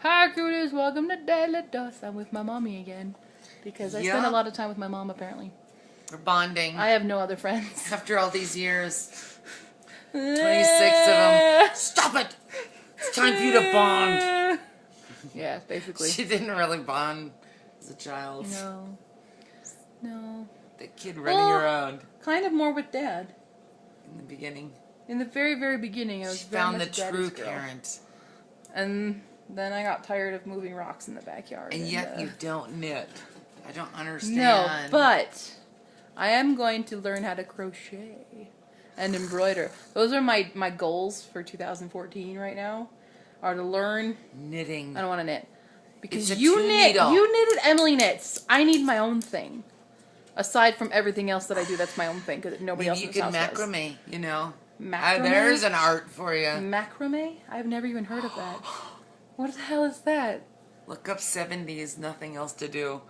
Hi, Cruiters. Welcome to Daily Dust. I'm with my mommy again. Because I spend a lot of time with my mom, apparently. We're bonding. I have no other friends. After all these years. 26 of them. Stop it! It's time for you to bond. Yeah, basically. She didn't really bond as a child. No. No. The kid running around. Kind of more with Dad. In the beginning. In the very, very beginning, I was very found the much true Daddy's girl. parent. And then I got tired of moving rocks in the backyard. And yet you don't knit. I don't understand. No, but I am going to learn how to crochet and embroider. Those are my goals for 2014 right now. Are to learn knitting. I don't want to knit. Because it's you knit. needle. You knitted, Emily knits. I need my own thing. Aside from everything else that I do, that's my own thing because nobody else in the house does. Macrame, you know. Macrame? There's an art for you. Macrame? I've never even heard of that. What the hell is that? Look up 70s, nothing else to do.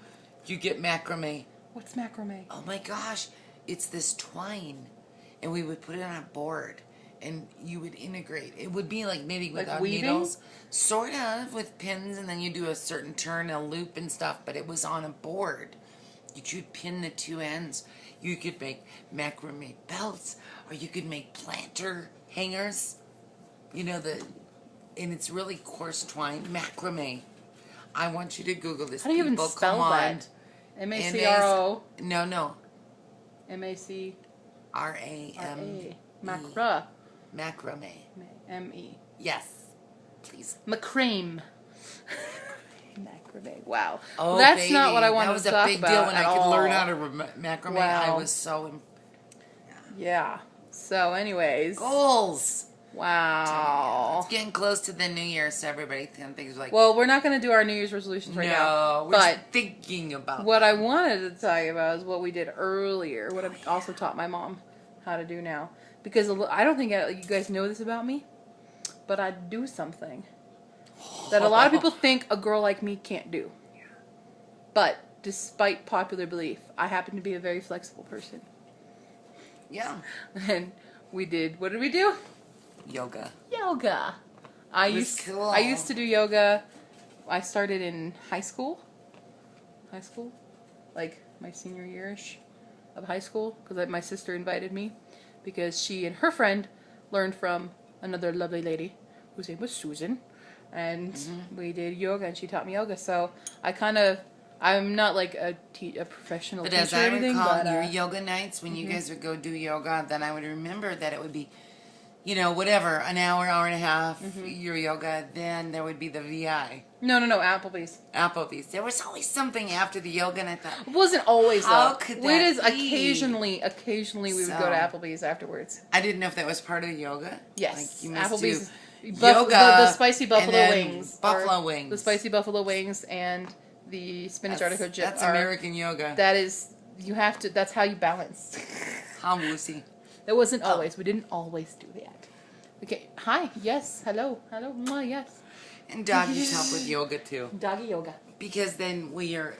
You get macrame. What's macrame? Oh my gosh, it's this twine. And we would put it on a board. And you would integrate. It would be like knitting without needles. Sort of, with pins, and then you do a certain turn, a loop and stuff. But it was on a board. You could pin the two ends. You could make macrame belts. Or you could make planter hangers. You know, and it's really coarse twine. Macrame. I want you to Google this. How do you even spell that? M-A-C-R-O. No. M-A-C. R-A-M. Macra. Macrame. M-E. Yes. Please. Macrame. Macrame. Wow. Oh, that's baby. not what I wanted to talk about. That was a big deal when I could all. learn how to macrame. Wow. I was so... Yeah. So, anyways. Goals. Wow. It's getting close to the New Year, so everybody thinks like... Well, we're not going to do our New Year's resolutions right now. No, we're just thinking about what I wanted to tell you about is what we did earlier. What I've also taught my mom how to do now. Because I don't think you guys know this about me, but I do something that a lot of people think a girl like me can't do. But despite popular belief, I happen to be a very flexible person. Yeah. And we did, what did we do? Yoga. Yoga. I used to do yoga. I started in high school. Like my senior year-ish of high school, because my sister invited me. Because she and her friend learned from another lovely lady whose name was Susan. And we did yoga, and she taught me yoga. So I'm not like a professional teacher as I or anything. recall, your yoga nights, when you guys would go do yoga, then I would remember that it would be, you know, whatever, an hour and a half, your yoga, then there would be the VI. No, Applebee's. There was always something after the yoga, and I thought... It wasn't always, though. How could that be? Occasionally we would go to Applebee's afterwards. I didn't know if that was part of yoga. Yes. Like you must Applebee's. Do yoga, the spicy buffalo wings. Buffalo wings. The spicy buffalo wings and the spinach artichoke chip. That's American yoga. That is, you have to, that's how you balance. How woozy. It wasn't always. We didn't always do that. Okay. Hi. Yes. Hello. Mwah, yes. And doggies help with yoga too. Doggy yoga. Because then when you're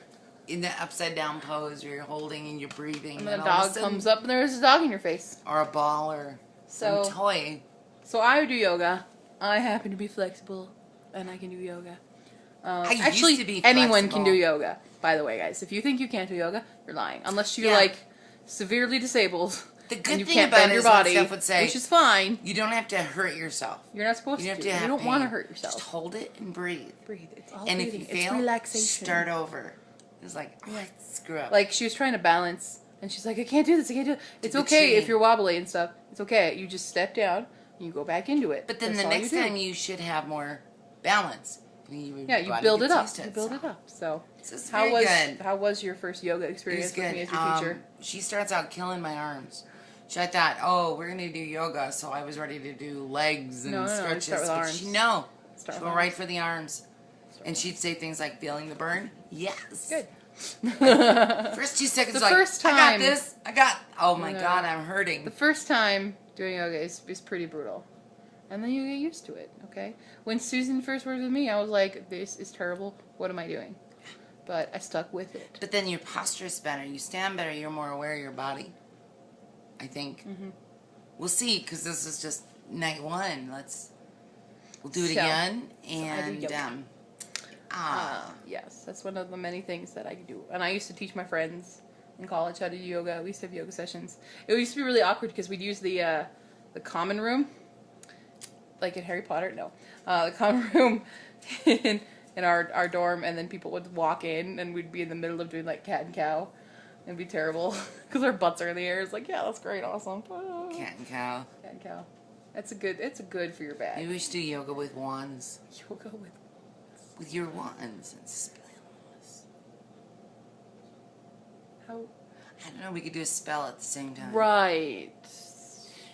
in the upside down pose where you're holding and you're breathing. And then a dog comes up and there's a dog in your face. Or a ball or some toy. So I do yoga. I happen to be flexible and I can do yoga. Actually, used to be anyone can do yoga, by the way, guys. If you think you can't do yoga, you're lying. Unless you're like severely disabled. The good and you thing can't about bend it your is what body, Steph would say, which is fine. You don't have to hurt yourself. You're not supposed to. You don't want to hurt yourself. Just hold it and breathe. Breathe. It's all and breathing. if you fail, relaxation. Start over. It's like, screw up. Like, she was trying to balance, and she's like, I can't do this, I can't do it. It's okay if you're wobbly and stuff. It's okay. You just step down, and you go back into it. But then the next time you should have more balance. You build it up. You build it up. So, how was your first yoga experience with me as your teacher? She starts out killing my arms. I thought, oh, we're going to do yoga, so I was ready to do legs and stretches. Start with arms. She went right for the arms. And she'd say things like, feeling the burn? Yes. Good. First 2 seconds, I got this. Oh my God, I'm hurting. The first time doing yoga is pretty brutal. And then you get used to it, okay? When Susan first worked with me, I was like, this is terrible. What am I doing? But I stuck with it. But then your posture is better. You stand better. You're more aware of your body. I think. We'll see, because this is just night one. We'll do it again. And Yes, that's one of the many things that I do. And I used to teach my friends in college how to do yoga. We used to have yoga sessions. It used to be really awkward because we'd use the common room, like in Harry Potter. No, the common room in our dorm, and then people would walk in, and we'd be in the middle of doing like cat and cow. It'd be terrible because our butts are in the air. It's like, yeah, that's great, awesome. Cat and cow. Cat and cow. It's a good for your back. Maybe we should do yoga with wands. Yoga with. With your wands and spells. How? I don't know, we could do a spell at the same time. Right.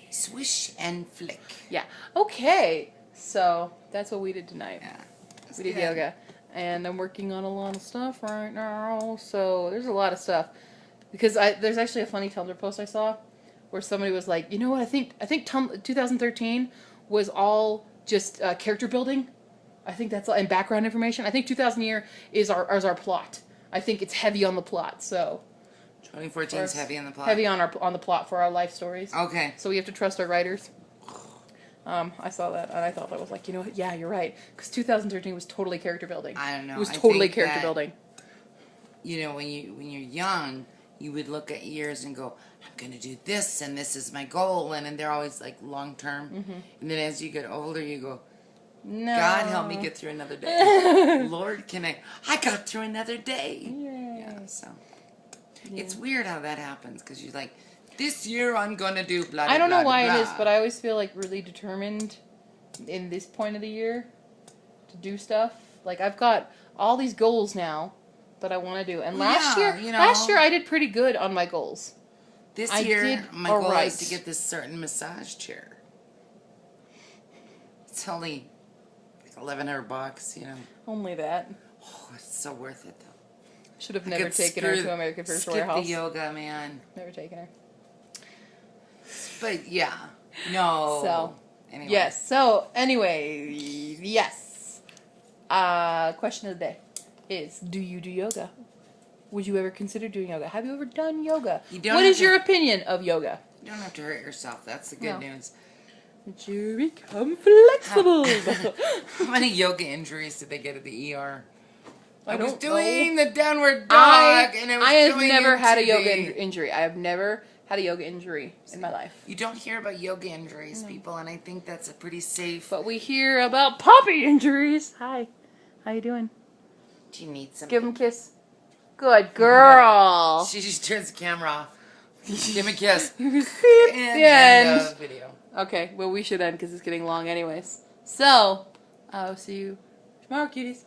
Swish and flick. Yeah. Okay. So that's what we did tonight. Yeah. We did yoga. And I'm working on a lot of stuff right now. So there's a lot of stuff. Because there's actually a funny Tumblr post I saw where somebody was like, you know what, I think 2013 was all just character building. I think that's all, and background information. I think 2000 year is our plot. I think it's heavy on the plot. So 2014 is heavy on the plot. Heavy on the plot for our life stories. Okay. So we have to trust our writers. I saw that and I thought that was like, you know what? Yeah, you're right. Because 2013 was totally character building. I don't know. It was totally character building. You know, when you're young, you would look at years and go, I'm going to do this and this is my goal. And they're always like long term. Mm-hmm. And then as you get older, you go, no. God help me get through another day. Lord, I got through another day. Yay. Yeah, so. Yeah. It's weird how that happens because you're like, this year I'm going to do blah, blah, I don't know blah, why blah. it is, but I always feel like really determined in this point of the year to do stuff. Like I've got all these goals now that I want to do. And last year I did pretty good on my goals. This year my goal is to get this certain massage chair. It's only like $1,100, you know. Only that. Oh, it's so worth it though. Should have never taken her to American First Warehouse. Skip the yoga, man. Never taken her. But yeah, no. So anyway. Yes. So anyway, yes. Question of the day is: do you do yoga? Would you ever consider doing yoga? Have you ever done yoga? What is your opinion of yoga? You don't have to hurt yourself. That's the good news. But you become flexible. How many yoga injuries did they get at the ER? I was don't doing the downward dog, and it was I have never had a yoga injury. I have never had a yoga injury in my life. You don't hear about yoga injuries, people, and I think that's a pretty safe. But we hear about puppy injuries. Hi, how you doing? Do you need something? Give him a kiss. Good girl. She just turns the camera off. Give him a kiss. End of video. Okay, well we should end because it's getting long anyways. So, I'll see you tomorrow, cuties.